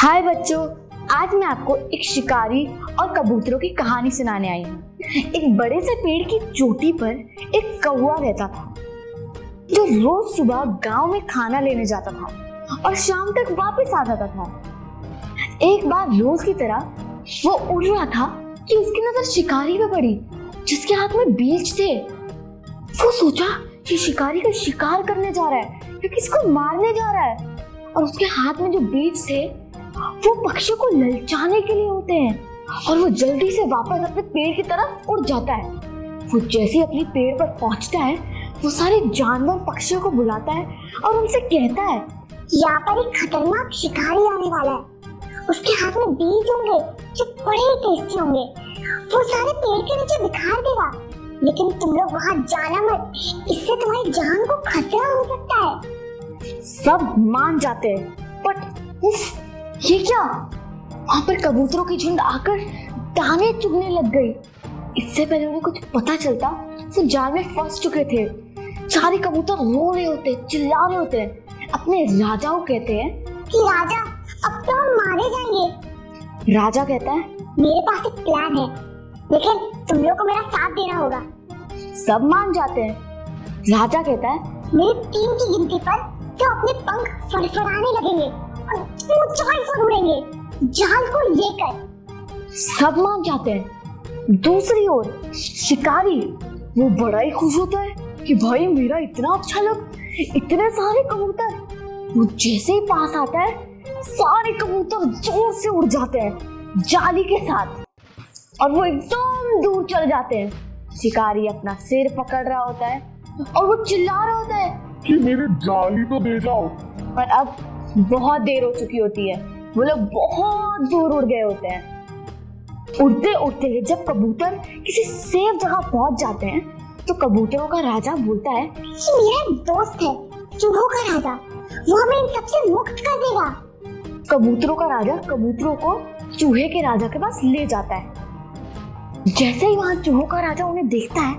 हाय बच्चों, आज मैं आपको एक शिकारी और कबूतरों की कहानी सुनाने आई हूँ। एक बड़े से पेड़ की चोटी पर एक कौवा रहता था जो रोज सुबह गांव में खाना लेने जाता था और शाम तक वापस आ जाता था। एक बार रोज की तरह वो उड़ रहा था कि उसकी नजर शिकारी पे पड़ी जिसके हाथ में बीज थे। वो सोचा कि शिकारी का शिकार करने जा रहा है या किसको मारने जा रहा है, और उसके हाथ में जो बीज थे वो पक्षियों को ललचाने के लिए होते हैं और वो जल्दी से वापस अपने पेड़ की तरफ उड़ जाता है। वो जैसे ही अपने पेड़ पर पहुंचता है वो सारे जानवर पक्षियों को बुलाता है और उनसे कहता है, यहाँ पर एक खतरनाक शिकारी आने वाला है। उसके हाथ में बीज होंगे जो बड़े ही टेस्टी होंगे। वो सारे पेड़ के नीचे बिखार देगा, लेकिन तुम लोग वहाँ जाना मत, इससे तुम्हारी जान को खतरा हो सकता है। सब मान जाते हैं, बट उफ, ये क्या? वहां पर कबूतरों की झुंड आकर दाने चुगने लग गई। इससे पहले उन्हें कुछ पता चलता वो जाल में फंस चुके थे। सारे कबूतर रो रहे होते, चिल्ला रहे होते हैं। अपने राजा को कहते हैं कि राजा, अब तो हम मारे जाएंगे। राजा कहता है, मेरे पास एक प्लान है, लेकिन तुम लोग को मेरा साथ देना होगा। सब मान जाते हैं। राजा कहता है, मेरे 3 की गिनती पर तो अपने पंख फड़फड़ाने लगेंगे और ऊंचाई पर उड़ेंगे जाल को लेकर। सब मान जाते हैं। दूसरी ओर शिकारी वो बड़ा ही खुश होता है कि भाई मेरा इतना अच्छा लग, इतने सारे कबूतर। वो जैसे ही पास आता है सारे कबूतर जोर से उड़ जाते हैं जाली के साथ और वो एकदम दूर चले जाते हैं। शिकारी अपना सिर पकड़ रहा होता है और वो चिल्ला रहा होता है कि मेरी जाली तो दे जाओ। पर अब बहुत देर हो चुकी होती है। वो लोग बहुत दूर उड़ गए होते हैं। उड़ते उड़ते जब कबूतर किसी सेफ जगह पहुंच जाते हैं तो कबूतरों का राजा बोलता है, ये मेरा एक दोस्त है, चूहों का राजा, वो हमें इन सबसे मुक्त कर देगा। कबूतरों का राजा कबूतरों को चूहे के राजा के पास ले जाता है। जैसे ही वहां चूहों का राजा उन्हें देखता है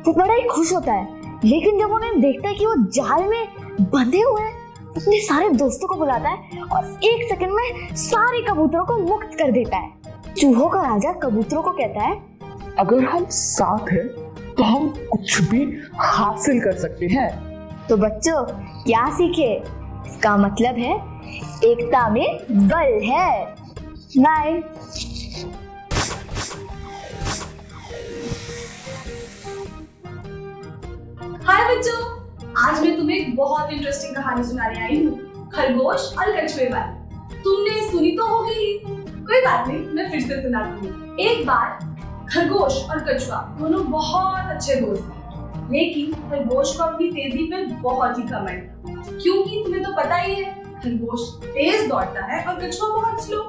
वो बड़ा ही खुश होता है, लेकिन जब उन्हें देखता है कि वो जाल में बंधे हुए हैं अपने सारे दोस्तों को बुलाता है और 1 सेकंड में सारे कबूतरों को मुक्त कर देता है। चूहों का राजा कबूतरों को कहता है, अगर हम साथ हैं तो हम कुछ भी हासिल कर सकते हैं। तो बच्चों क्या सीखे? इसका मतलब है एकता में बल है। बाय। हाय बच्चों, आज मैं तुम्हें एक बहुत इंटरेस्टिंग कहानी सुनाने आई हूँ, खरगोश और कछुए वाली। तुमने सुनी तो होगी ही, कोई बात नहीं, मैं फिर से सुनाती हूँ। एक बार खरगोश और कछुआ दोनों बहुत अच्छे दोस्त थे, लेकिन खरगोश को अपनी तेजी पे बहुत ही घमंड था, क्योंकि तुम्हें तो पता ही है खरगोश तेज दौड़ता है और कछुआ बहुत स्लो।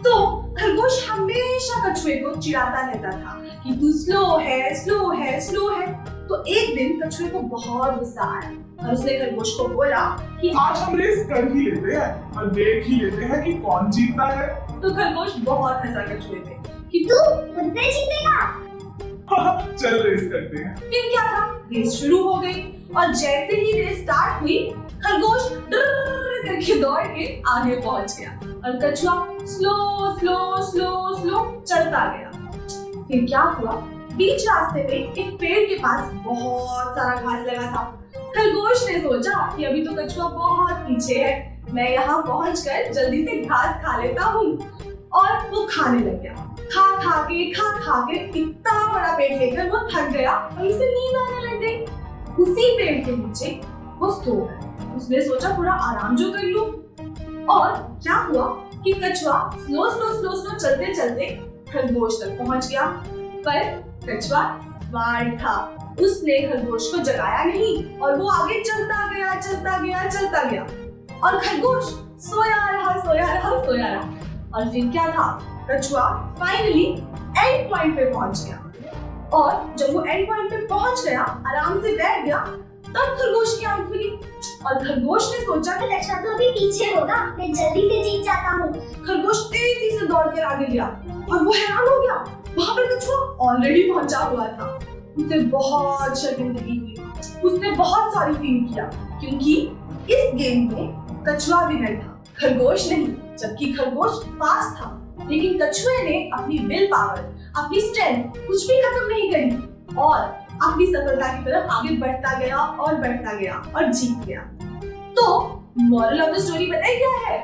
तो खरगोश हमेशा कछुए को चिढ़ाता रहता था कि तू स्लो है, स्लो है, स्लो है। तो एक दिन कछुए को बहुत गुस्सा आया और उसने खरगोश को बोला कि आज हम रेस कर ही लेते हैं और देख ही लेते हैं कि कौन जीतता है। तो खरगोश बहुत हंसा कछुए पे कि तू मुझसे जीतेगा। चल रेस करते हैं। फिर क्या था, रेस शुरू हो गई और जैसे ही रेस स्टार्ट हुई खरगोश डर करके दौड़ के आगे पहुंच गया और कछुआ स्लो स्लो स्लो स्लो चलता गया। फिर क्या हुआ, बीच रास्ते में एक पेड़ के पास बहुत सारा घास लगा था। खरगोश ने सोचा कि अभी तो कछुआ बहुत पीछे है, मैं यहाँ पहुंचकर जल्दी से घास खा लेता हूँ। और वो खाने लग गया। खा खा के इतना बड़ा पेड़ लेकर वो थक गया और उसे नींद आने लग गई। उसी पेड़ के नीचे वो सो गया। उसने सोचा थोड़ा आराम जो कर लूं। और क्या हुआ कि कछुआ स्लो स्लो स्लो स्लो चलते चलते खरगोश तक पहुंच गया, पर कछुआ स्मार्ट था, उसने खरगोश को जगाया नहीं और वो आगे चलता गया और खरगोश सोया रहा। और फिर क्या था, कछुआ फाइनली एंड पॉइंट पे पहुंच गया और जब वो एंड पॉइंट पे पहुंच गया, आराम से बैठ गया, तब खरगोश की आंख खुली और खरगोश ने सोचा कि कछुआ तो अभी पीछे होगा, मैं जल्दी से जीत जाता हूँ। खरगोश तेजी से दौड़ कर आगे गया और वो हैरान हो गया, वहाँ पे कछुआ ऑलरेडी पहुंचा हुआ था। उसे बहुत शर्मिंदगी हुई, उसने बहुत सॉरी फील किया, क्योंकि इस गेम में कछुआ विनर था, खरगोश नहीं। जबकि खरगोश फास्ट था, लेकिन कछुए ने अपनी विल पावर, अपनी स्ट्रेंथ कुछ भी खत्म नहीं करी और अपनी सफलता की तरफ आगे बढ़ता गया और जीत गया। तो मॉरल ऑफ द स्टोरी पता है क्या है?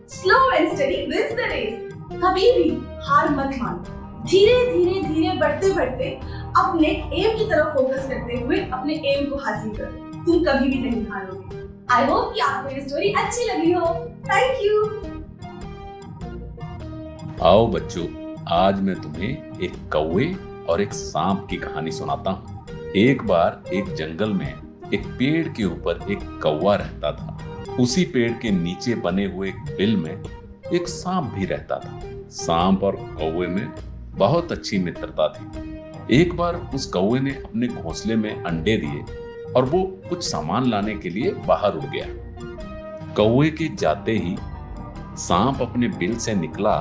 Slow and steady wins the race. कभी भी हार मत मानो, धीरे बढ़ते अपने एम की तरफ फोकस करते हुए अपने एम को हासिल करो, तुम कभी भी नहीं हारोगे। आई होप कि आपको ये स्टोरी अच्छी लगी हो। Thank you. आओ बच्चों, आज मैं तुम्हें एक कौवे और एक सांप की कहानी सुनाता हूँ। एक बार एक जंगल में एक पेड़ के ऊपर एक कौवा रहता था। उसी पेड़ के नीचे बने हुए एक बिल में एक सांप भी रहता था। सांप और कौवे में बहुत अच्छी मित्रता थी। एक बार उस कौवे ने अपने घोंसले में अंडे दिए और वो कुछ सामान लाने के लिए बाहर उड़ गया। कौवे के जाते ही सांप अपने बिल से निकला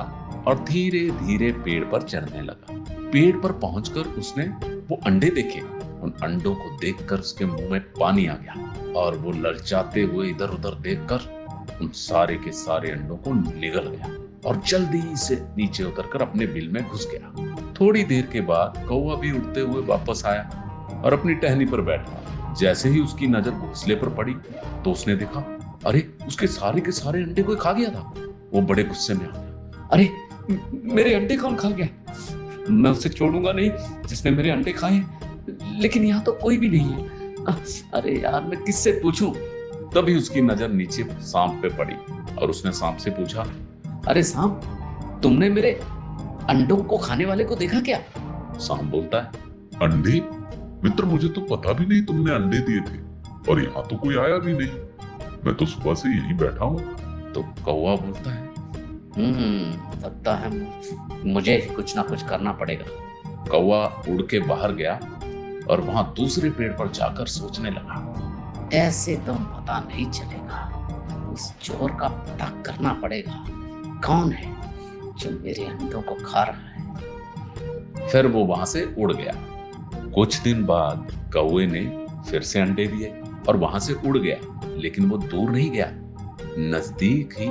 और धीरे धीरे पेड़ पर चढ़ने लगा। पेड़ पर पहुंचकर उसने वो अंडे देखे। उन अंडों को देखकर उसके मुंह में पानी आ गया और वो ललचाते हुए इधर उधर देखकर उन सारे के सारे अंडों को निगल गया और जल्दी से नीचे उतरकर अपने बिल में घुस गया। थोड़ी देर के बाद कौवा भी उड़ते हुए वापस आया और अपनी टहनी पर बैठा। जैसे ही उसकी नजर घोंसले पर पड़ी तो उसने देखा, अरे उसके सारे के सारे अंडे कोई खा गया था। वो बड़े गुस्से में आ गया, अरे मेरे अंडे कौन खा गया? मैं उसे छोड़ूंगा नहीं जिसने मेरे अंडे खाए, लेकिन यहाँ तो कोई भी नहीं है। अरे यार, मैं किससे पूछूं? तभी उसकी नजर नीचे सांप पे पड़ी और उसने सांप से पूछा, अरे सांप, तुमने मेरे अंडों को खाने वाले को देखा क्या? सांप बोलता है, अंडे? मित्र, मुझे तो पता भी नहीं तुमने अंडे दिए थे और यहाँ तो कोई आया भी नहीं। मैं तो सुबह से यहीं बैठा हूँ। तो कौवा बोलता है, लगता है मुझे ही कुछ ना कुछ करना पड़ेगा। कौवा उड़ के बाहर गया और वहां दूसरे पेड़ पर जाकर सोचने लगा, ऐसे तो पता नहीं चलेगा। उस चोर का पता करना पड़ेगा, कौन है जो मेरे अंडों को खा रहा है। फिर वो वहां से उड़ गया। कुछ दिन बाद कौवे ने फिर से अंडे दिए और वहां से उड़ गया, लेकिन वो दूर नहीं गया, नजदीक ही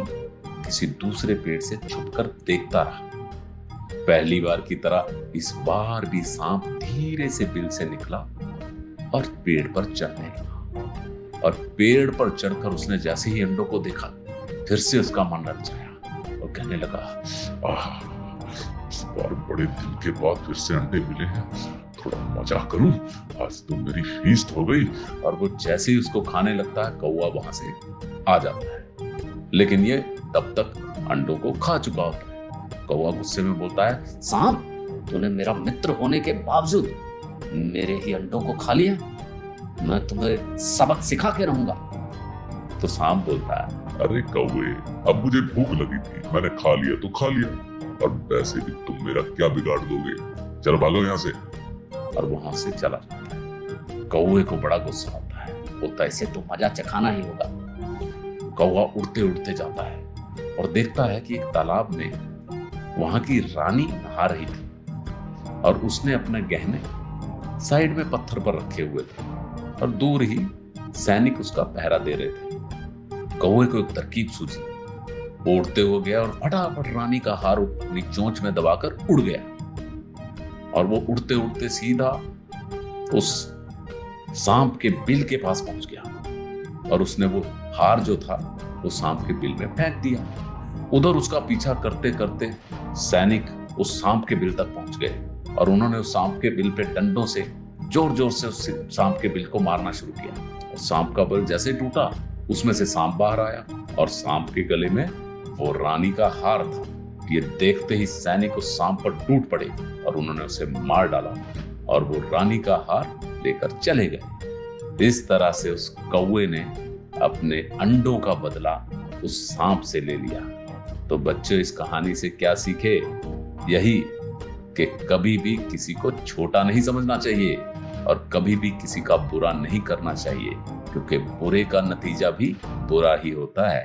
किसी दूसरे पेड़ से छुपकर देखता रहा। पहली बार की तरह इस बार भी सांप धीरे से बिल से निकला और पेड़ पर चढ़ने लगा। और पेड़ पर चढ़कर उसने जैसे ही अंडों को देखा, फिर से उसका मन ललचाया और कहने लगा, इस बार बड़े दिन के बाद फिर से अंडे मिले हैं, थोड़ा मजा करूं, आज तो मेरी फीस्ट हो गई। और वो जैसे ही उसको खाने लगता है, कौवा वहां से आ जाता है, लेकिन ये तब तक अंडों को खा चुका होता है। कौवा गुस्से में बोलता है, सांप, तूने मेरा मित्र होने के बावजूद मेरे ही अंडों को खा लिया, मैं तुम्हें सबक सिखा के रहूंगा। तो सांप बोलता है, अरे कौवे, अब मुझे भूख लगी थी, मैंने खा लिया तो खा लिया, और वैसे भी तुम मेरा क्या बिगाड़ दोगे, चलो भागो यहाँ से। और वहां से चला जाता है। कौवे को बड़ा गुस्सा आता है, बोलता है, इसे तो मजा चखाना ही होगा। कौवा उड़ते उड़ते जाता है और देखता है कि एक तालाब में वहां की रानी नहा रही थी और उसने अपने गहने साइड में पत्थर पर रखे हुए थे और दूर ही सैनिक उसका पहरा दे रहे थे। कौवे को एक तरकीब सूझी, वो उड़ते हुए गया और फटाफट रानी का हार अपनी चोंच में दबाकर उड़ गया। और वो उड़ते उड़ते सीधा उस सांप के बिल के पास पहुंच गया और उसने वो हार जो था वो सांप के बिल में फेंक दिया। उधर उसका पीछा करते करते सैनिक उस सांप के बिल तक पहुंच गए और उन्होंने उस सांप के बिल पे डंडों से जोर जोर से उस सांप के बिल को मारना शुरू किया। और सांप का बिल जैसे टूटा, उसमें से सांप बाहर आया और सांप के गले में वो रानी का हार था। ये देखते ही सैनिक उस सांप पर टूट पड़े और उन्होंने उसे मार डाला और वो रानी का हार लेकर चले गए। इस तरह से उस कौवे ने अपने अंडों का बदला उस सांप से ले लिया। तो बच्चों, इस कहानी से क्या सीखे? यही कि कभी भी किसी को छोटा नहीं समझना चाहिए और कभी भी किसी का बुरा नहीं करना चाहिए, क्योंकि बुरे का नतीजा भी बुरा ही होता है।